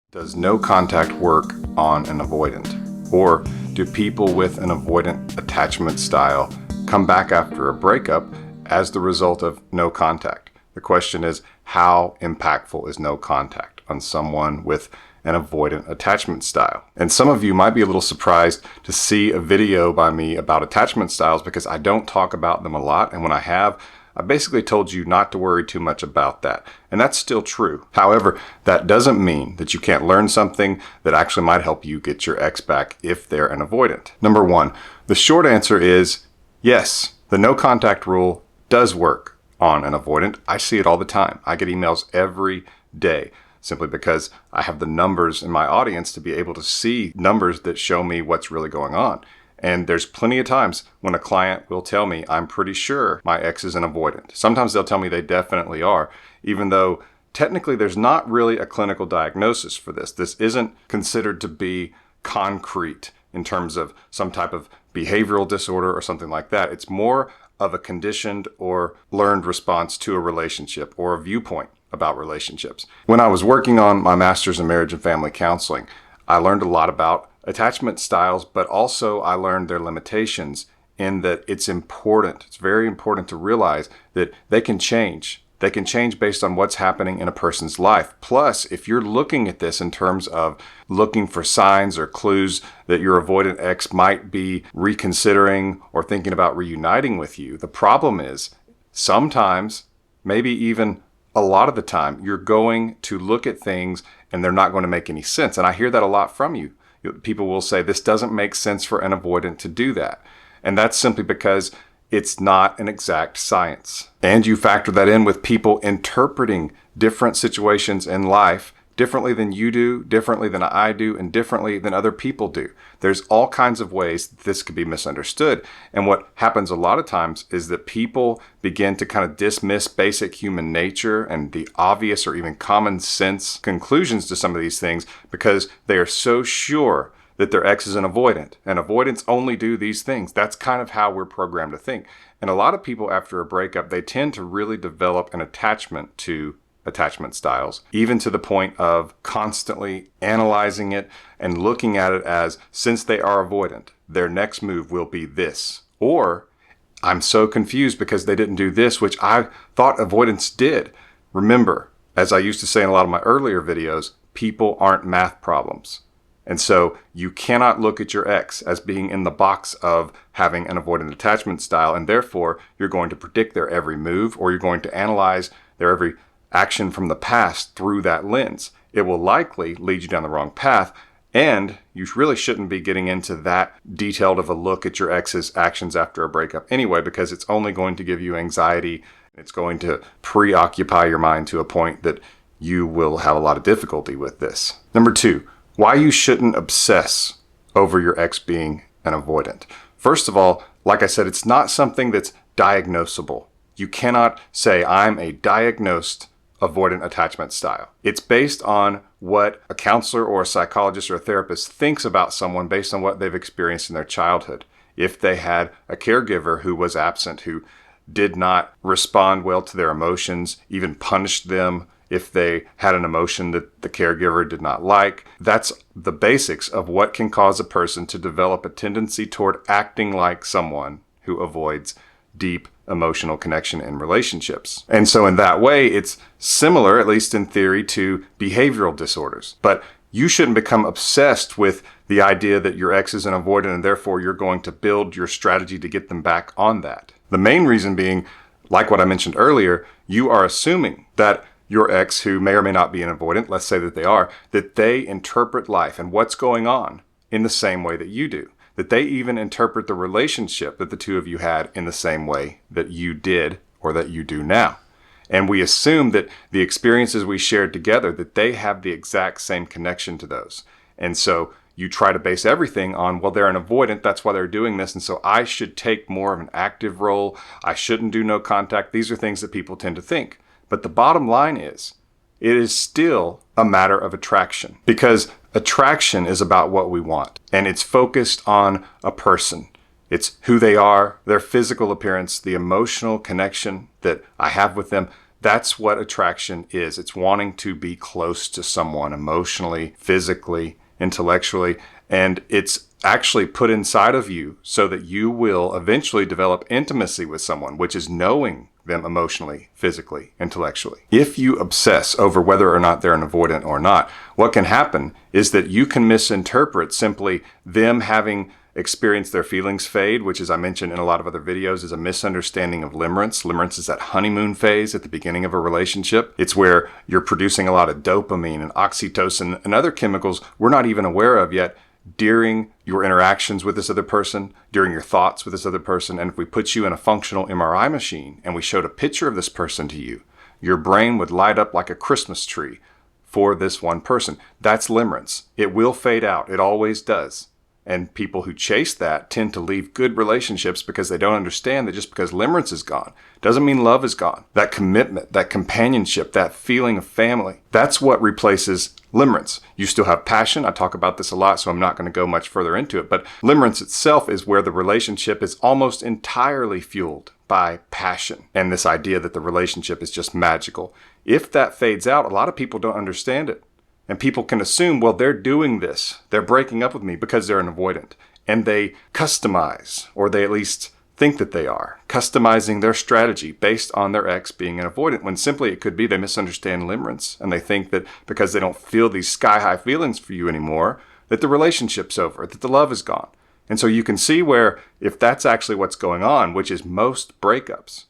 Does no contact work on an avoidant? Or do people with an avoidant attachment style come back after a breakup as the result of no contact? The question is, how impactful is no contact on someone with an avoidant attachment style? And some of you might be a little surprised to see a video by me about attachment styles because I don't talk about them a lot. And when I have, I basically told you not to worry too much about that. And that's still true. However, that doesn't mean that you can't learn something that actually might help you get your ex back if they're an avoidant. Number one, the short answer is yes, the no contact rule does work on an avoidant. I see it all the time. I get emails every day simply because I have the numbers in my audience to be able to see numbers that show me what's really going on. And there's plenty of times when a client will tell me, I'm pretty sure my ex is an avoidant. Sometimes they'll tell me they definitely are, even though technically there's not really a clinical diagnosis for this. This isn't considered to be concrete in terms of some type of behavioral disorder or something like that. It's more of a conditioned or learned response to a relationship or a viewpoint about relationships. When I was working on my master's in marriage and family counseling, I learned a lot about attachment styles, but also I learned their limitations in that it's very important to realize that they can change. They can change based on what's happening in a person's life. Plus, if you're looking at this in terms of looking for signs or clues that your avoidant ex might be reconsidering or thinking about reuniting with you, the problem is sometimes, maybe even a lot of the time, you're going to look at things and they're not going to make any sense. And I hear that a lot from you. People will say, this doesn't make sense for an avoidant to do that. And that's simply because it's not an exact science. And you factor that in with people interpreting different situations in life differently than you do, differently than I do, and differently than other people do. There's all kinds of ways that this could be misunderstood. And what happens a lot of times is that people begin to kind of dismiss basic human nature and the obvious or even common sense conclusions to some of these things because they are so sure that their ex is an avoidant. And avoidants only do these things. That's kind of how we're programmed to think. And a lot of people after a breakup, they tend to really develop an attachment to attachment styles, even to the point of constantly analyzing it and looking at it as, since they are avoidant, their next move will be this. Or, I'm so confused because they didn't do this, which I thought avoidance did. Remember, as I used to say in a lot of my earlier videos, people aren't math problems. And so you cannot look at your ex as being in the box of having an avoidant attachment style, and therefore you're going to predict their every move, or you're going to analyze their every action from the past through that lens. It will likely lead you down the wrong path, and you really shouldn't be getting into that detailed of a look at your ex's actions after a breakup anyway, because it's only going to give you anxiety. It's going to preoccupy your mind to a point that you will have a lot of difficulty with this. Number two, why you shouldn't obsess over your ex being an avoidant. First of all, like I said, it's not something that's diagnosable. You cannot say, I'm a diagnosed avoidant attachment style. It's based on what a counselor or a psychologist or a therapist thinks about someone based on what they've experienced in their childhood. If they had a caregiver who was absent, who did not respond well to their emotions, even punished them if they had an emotion that the caregiver did not like, that's the basics of what can cause a person to develop a tendency toward acting like someone who avoids deep emotional connection in relationships. And so in that way, it's similar, at least in theory, to behavioral disorders. But you shouldn't become obsessed with the idea that your ex is an avoidant and therefore you're going to build your strategy to get them back on that. The main reason being, like what I mentioned earlier, you are assuming that your ex, who may or may not be an avoidant, let's say that they are, that they interpret life and what's going on in the same way that you do. That they even interpret the relationship that the two of you had in the same way that you did or that you do now. And we assume that the experiences we shared together, that they have the exact same connection to those. And so you try to base everything on, well, they're an avoidant, that's why they're doing this, and so I should take more of an active role. I shouldn't do no contact. These are things that people tend to think. But the bottom line is, it is still a matter of attraction, because attraction is about what we want, and it's focused on a person. It's who they are, their physical appearance, the emotional connection that I have with them. That's what attraction is. It's wanting to be close to someone emotionally, physically, intellectually, and it's actually put inside of you so that you will eventually develop intimacy with someone, which is knowing them emotionally, physically, intellectually. If you obsess over whether or not they're an avoidant or not, what can happen is that you can misinterpret simply them having experienced their feelings fade, which, as I mentioned in a lot of other videos, is a misunderstanding of limerence. Limerence is that honeymoon phase at the beginning of a relationship. It's where you're producing a lot of dopamine and oxytocin and other chemicals we're not even aware of yet during your interactions with this other person, during your thoughts with this other person. And if we put you in a functional MRI machine and we showed a picture of this person to you, your brain would light up like a Christmas tree for this one person. That's limerence. It will fade out. It always does. And people who chase that tend to leave good relationships because they don't understand that just because limerence is gone doesn't mean love is gone. That commitment, that companionship, that feeling of family, that's what replaces limerence. You still have passion. I talk about this a lot, so I'm not going to go much further into it. But limerence itself is where the relationship is almost entirely fueled by passion and this idea that the relationship is just magical. If that fades out, a lot of people don't understand it. And people can assume, well, they're doing this. They're breaking up with me because they're an avoidant. And they customize, or they at least think that they are, customizing their strategy based on their ex being an avoidant, when simply it could be they misunderstand limerence. And they think that because they don't feel these sky-high feelings for you anymore, that the relationship's over, that the love is gone. And so you can see where, if that's actually what's going on, which is most breakups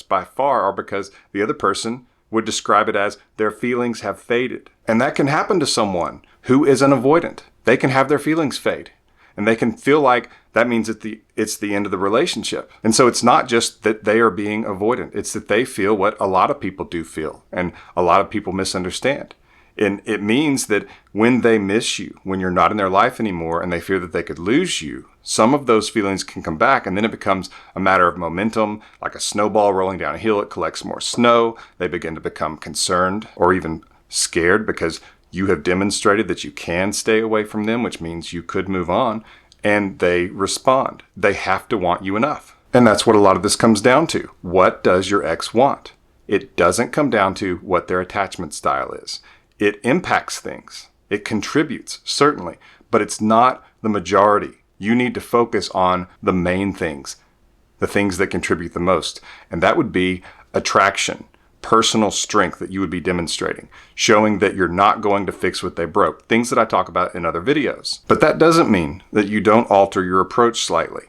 by far are because the other person would describe it as their feelings have faded. And that can happen to someone who is an avoidant. They can have their feelings fade. And they can feel like that means that it's the end of the relationship. And so it's not just that they are being avoidant. It's that they feel what a lot of people do feel. And a lot of people misunderstand. And it means that when they miss you, when you're not in their life anymore and they fear that they could lose you, some of those feelings can come back, and then it becomes a matter of momentum, like a snowball rolling down a hill. It collects more snow. They begin to become concerned or even scared because you have demonstrated that you can stay away from them, which means you could move on, and they respond. They have to want you enough. And that's what a lot of this comes down to. What does your ex want? It doesn't come down to what their attachment style is. It impacts things. It contributes, certainly, but it's not the majority. You need to focus on the main things, the things that contribute the most. And that would be attraction, personal strength that you would be demonstrating, showing that you're not going to fix what they broke, things that I talk about in other videos. But that doesn't mean that you don't alter your approach slightly.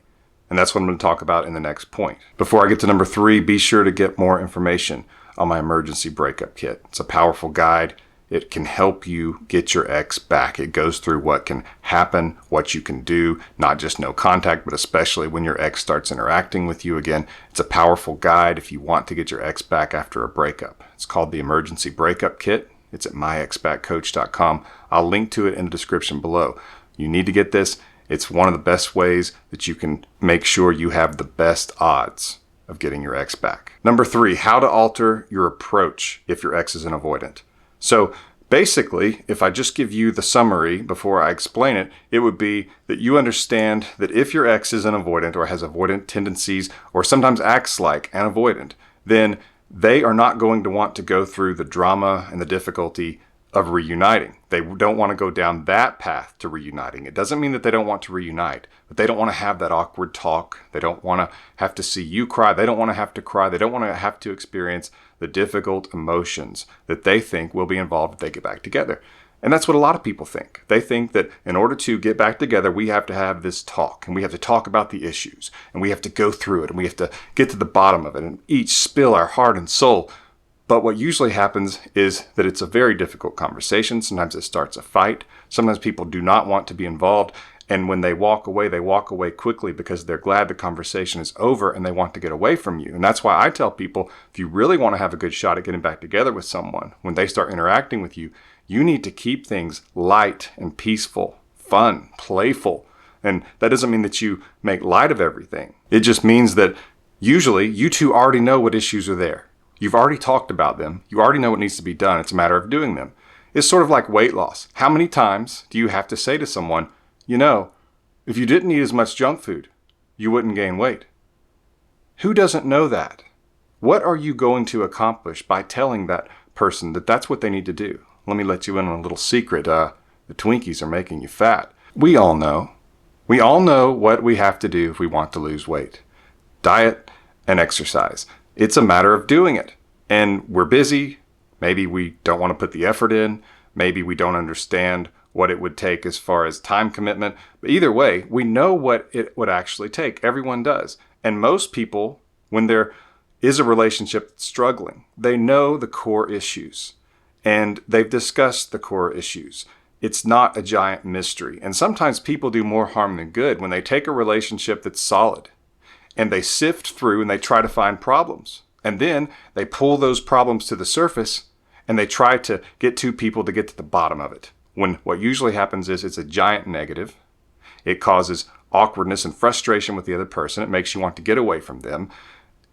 And that's what I'm going to talk about in the next point. Before I get to number 3, be sure to get more information on my emergency breakup kit. It's a powerful guide. It can help you get your ex back. It goes through what can happen, what you can do, not just no contact, but especially when your ex starts interacting with you again. It's a powerful guide if you want to get your ex back after a breakup. It's called the Emergency Breakup Kit. It's at myexbackcoach.com. I'll link to it in the description below. You need to get this. It's one of the best ways that you can make sure you have the best odds of getting your ex back. Number 3, how to alter your approach if your ex is an avoidant. So basically, if I just give you the summary before I explain it, it would be that you understand that if your ex is an avoidant or has avoidant tendencies or sometimes acts like an avoidant, then they are not going to want to go through the drama and the difficulty of reuniting. They don't want to go down that path to reuniting. It doesn't mean that they don't want to reunite, but they don't want to have that awkward talk. They don't want to have to see you cry. They don't want to have to cry. They don't want to have to experience the difficult emotions that they think will be involved if they get back together. And that's what a lot of people think. They think that in order to get back together, we have to have this talk, and we have to talk about the issues, and we have to go through it, and we have to get to the bottom of it, and each spill our heart and soul. But what usually happens is that it's a very difficult conversation. Sometimes it starts a fight. Sometimes people do not want to be involved. And when they walk away quickly because they're glad the conversation is over and they want to get away from you. And that's why I tell people, if you really want to have a good shot at getting back together with someone, when they start interacting with you, you need to keep things light and peaceful, fun, playful. And that doesn't mean that you make light of everything. It just means that usually you two already know what issues are there. You've already talked about them. You already know what needs to be done. It's a matter of doing them. It's sort of like weight loss. How many times do you have to say to someone, you know, if you didn't eat as much junk food, you wouldn't gain weight? Who doesn't know that? What are you going to accomplish by telling that person that that's what they need to do? Let me let you in on a little secret. The Twinkies are making you fat. We all know. We all know what we have to do if we want to lose weight. Diet and exercise. It's a matter of doing it. And we're busy. Maybe we don't want to put the effort in. Maybe we don't understand what it would take as far as time commitment. But either way, we know what it would actually take. Everyone does. And most people, when there is a relationship that's struggling, they know the core issues and they've discussed the core issues. It's not a giant mystery. And sometimes people do more harm than good when they take a relationship that's solid and they sift through and they try to find problems. And then they pull those problems to the surface and they try to get two people to get to the bottom of it. When what usually happens is it's a giant negative. It causes awkwardness and frustration with the other person. It makes you want to get away from them.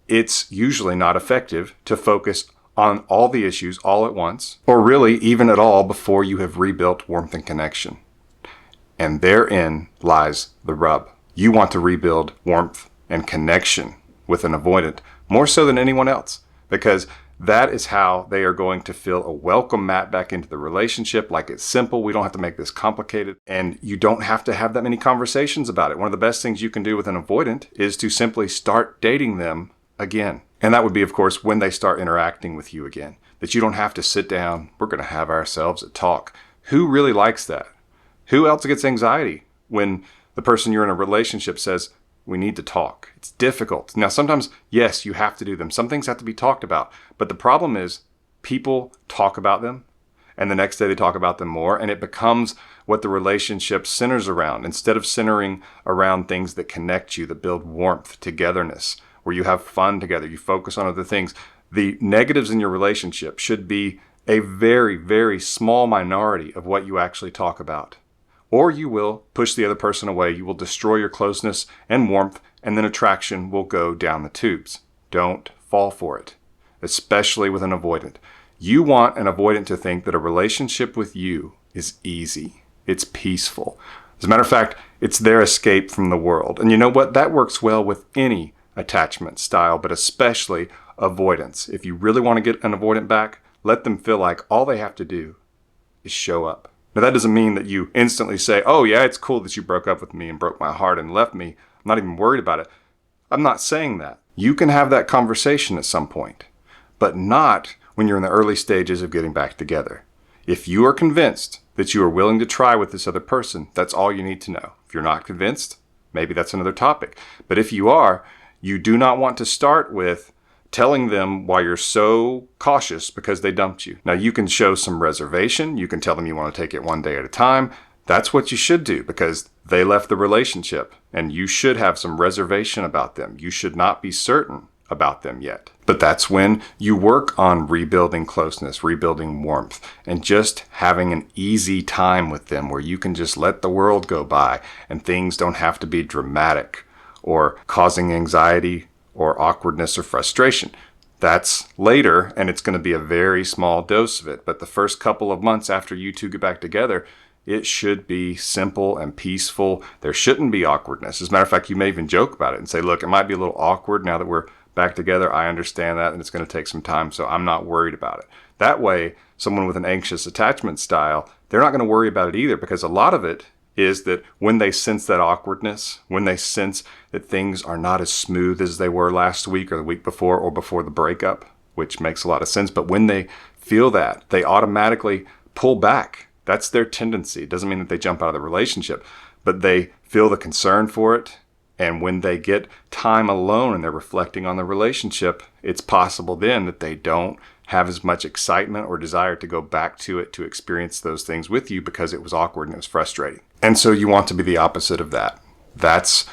It's usually not effective to focus on all the issues all at once, or really even at all before you have rebuilt warmth and connection. And therein lies the rub. You want to rebuild warmth and connection with an avoidant more so than anyone else, because that is how they are going to feel a welcome mat back into the relationship. Like, it's simple. We don't have to make this complicated, and you don't have to have that many conversations about it. One of the best things you can do with an avoidant is to simply start dating them again. And that would be, of course, when they start interacting with you again, that you don't have to sit down. We're going to have ourselves a talk. Who really likes that? Who else gets anxiety when the person you're in a relationship says, we need to talk? It's difficult. Now, sometimes, yes, you have to do them. Some things have to be talked about. But the problem is people talk about them and the next day they talk about them more. And it becomes what the relationship centers around instead of centering around things that connect you, that build warmth, togetherness, where you have fun together. You focus on other things. The negatives in your relationship should be a very, very small minority of what you actually talk about. Or you will push the other person away. You will destroy your closeness and warmth, and then attraction will go down the tubes. Don't fall for it, especially with an avoidant. You want an avoidant to think that a relationship with you is easy. It's peaceful. As a matter of fact, it's their escape from the world. And you know what? That works well with any attachment style, but especially avoidance. If you really want to get an avoidant back, let them feel like all they have to do is show up. Now, that doesn't mean that you instantly say, oh yeah, it's cool that you broke up with me and broke my heart and left me. I'm not even worried about it. I'm not saying that. You can have that conversation at some point, but not when you're in the early stages of getting back together. If you are convinced that you are willing to try with this other person, that's all you need to know. If you're not convinced, maybe that's another topic. But if you are, you do not want to start with telling them why you're so cautious because they dumped you. Now, you can show some reservation. You can tell them you want to take it one day at a time. That's what you should do because they left the relationship and you should have some reservation about them. You should not be certain about them yet. But that's when you work on rebuilding closeness, rebuilding warmth, and just having an easy time with them where you can just let the world go by and things don't have to be dramatic or causing anxiety or awkwardness or frustration. That's later, and it's going to be a very small dose of it. But the first couple of months after you two get back together, it should be simple and peaceful. There shouldn't be awkwardness. As a matter of fact, you may even joke about it and say, look, it might be a little awkward now that we're back together. I understand that, and it's going to take some time, so I'm not worried about it. That way, someone with an anxious attachment style, they're not going to worry about it either, because a lot of it is that when they sense that awkwardness, when they sense that things are not as smooth as they were last week or the week before or before the breakup, which makes a lot of sense, but when they feel that, they automatically pull back. That's their tendency. It doesn't mean that they jump out of the relationship, but they feel the concern for it. And when they get time alone and they're reflecting on the relationship, it's possible then that they don't have as much excitement or desire to go back to it to experience those things with you because it was awkward and it was frustrating. And so you want to be the opposite of that. That's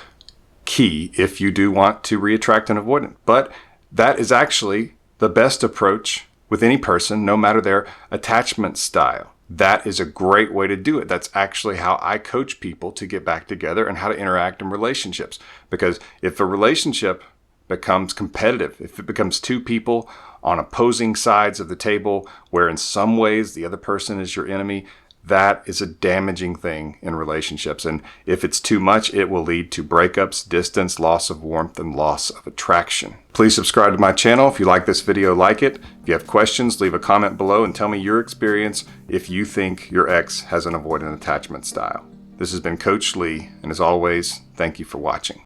key if you do want to reattract an avoidant. But that is actually the best approach with any person, no matter their attachment style. That is a great way to do it. That's actually how I coach people to get back together and how to interact in relationships. Because if a relationship becomes competitive, if it becomes two people on opposing sides of the table where in some ways the other person is your enemy, That is a damaging thing in relationships, and if it's too much, it will lead to breakups, distance, loss of warmth, and loss of attraction. Please subscribe to my channel. If you like this video, like it. If you have questions, leave a comment below and tell me your experience if you think your ex has an avoidant attachment style. This has been Coach Lee, and as always, thank you for watching.